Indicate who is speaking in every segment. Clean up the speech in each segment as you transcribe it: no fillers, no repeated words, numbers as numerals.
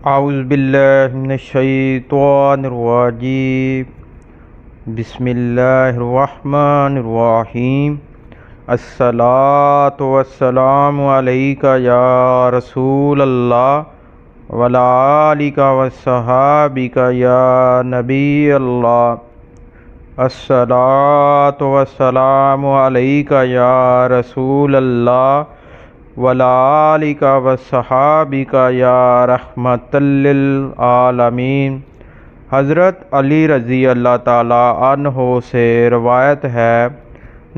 Speaker 1: اعوذ باللہ من الشیطان الرجیم بسم اللہ الرحمن الرحیم الصلاۃ والسلام علیک یا رسول اللہ وعلی آلک وصحابک یا نبی اللہ الصلاۃ والسلام علیک یا رسول اللہ وعلی آلک وصحابک یا رحمۃ للعالمین۔ حضرت علی رضی اللہ تعالیٰ عنہ سے روایت ہے،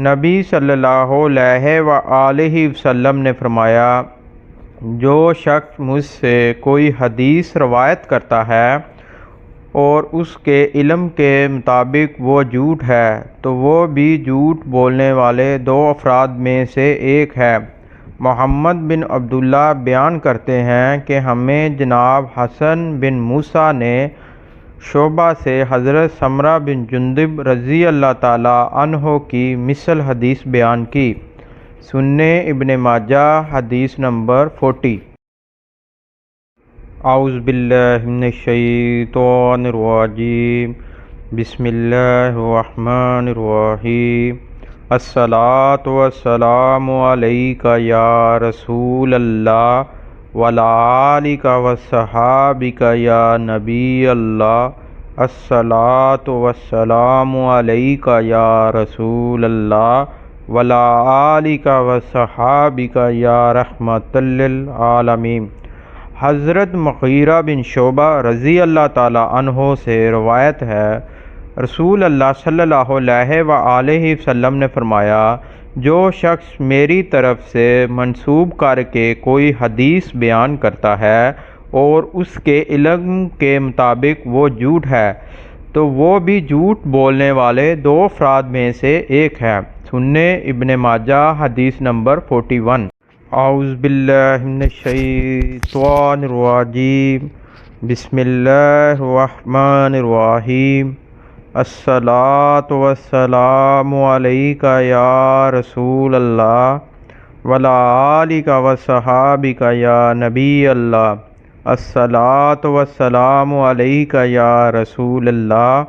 Speaker 1: نبی صلی اللہ علیہ وآلہ وسلم نے فرمایا، جو شخص مجھ سے کوئی حدیث روایت کرتا ہے اور اس کے علم کے مطابق وہ جھوٹ ہے تو وہ بھی جھوٹ بولنے والے دو افراد میں سے ایک ہے۔ محمد بن عبداللہ بیان کرتے ہیں کہ ہمیں جناب حسن بن موسیٰ نے شعبہ سے حضرت سمرہ بن جندب رضی اللہ تعالیٰ عنہ کی مثل حدیث بیان کی۔ سنن ابن ماجہ حدیث نمبر 40۔ اعوذ باللہ من الشیطان الرجیم بسم اللہ الرحمن الرحیم الصلاۃ والسلام علیک یا رسول اللہ وعلی آلک وصحابک یا نبی اللہ الصلاۃ والسلام علیک یا رسول اللہ وعلی آلک وصحابک یا رحمۃ للعالمین۔ حضرت مغیرہ بن شعبہ رضی اللہ تعالیٰ عنہ سے روایت ہے، رسول اللہ صلی اللہ علیہ وآلہ وسلم نے فرمایا، جو شخص میری طرف سے منسوب کر کے کوئی حدیث بیان کرتا ہے اور اس کے علم کے مطابق وہ جھوٹ ہے تو وہ بھی جھوٹ بولنے والے دو افراد میں سے ایک ہے۔ سنن ابن ماجہ حدیث نمبر 41۔ اعوذ باللہ من الشیطان الرجیم بسم اللہ الرحمن الرحیم الصلاۃ والسلام علیک یا رسول اللہ وعلی آلک وصحابک یا نبی اللہ الصلاۃ والسلام علیک یا رسول اللہ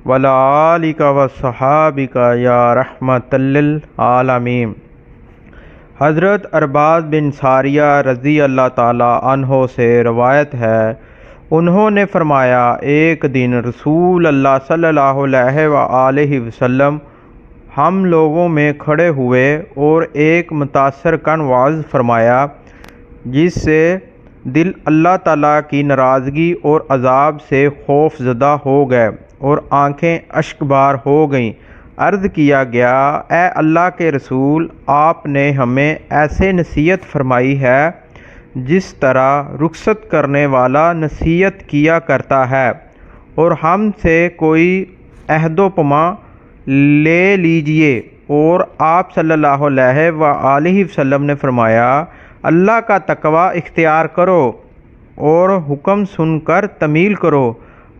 Speaker 1: وعلی آلک وصحابک یا رحمۃ للعالمین۔ حضرت ارباز بن ساریہ رضی اللہ تعالیٰ عنہ سے روایت ہے، انہوں نے فرمایا، ایک دن رسول اللہ صلی اللہ علیہ وآلہ وسلم ہم لوگوں میں کھڑے ہوئے اور ایک متاثر کن وعظ فرمایا جس سے دل اللہ تعالیٰ کی ناراضگی اور عذاب سے خوف زدہ ہو گئے اور آنکھیں اشک بار ہو گئیں۔ عرض کیا گیا، اے اللہ کے رسول، آپ نے ہمیں ایسے نصیحت فرمائی ہے جس طرح رخصت کرنے والا نصیحت کیا کرتا ہے، اور ہم سے کوئی عہد و پیما لے لیجئے۔ اور آپ صلی اللہ علیہ وآلہ وسلم نے فرمایا، اللہ کا تقوی اختیار کرو اور حکم سن کر تعمیل کرو،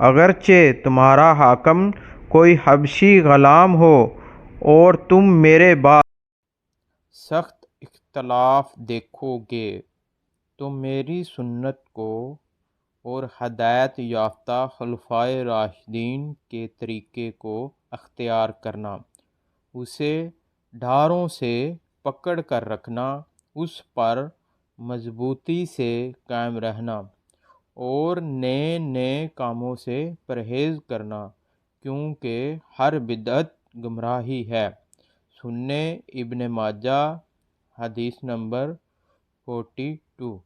Speaker 1: اگرچہ تمہارا حاکم کوئی حبشی غلام ہو اور تم میرے بعد سخت اختلاف دیکھو گے تو میری سنت کو اور ہدایت یافتہ خلفائے راشدین کے طریقے کو اختیار کرنا، اسے ڈھاروں سے پکڑ کر رکھنا، اس پر مضبوطی سے قائم رہنا اور نئے نئے کاموں سے پرہیز کرنا، کیونکہ ہر بدعت گمراہی ہے۔ سنن ابن ماجہ حدیث نمبر 42۔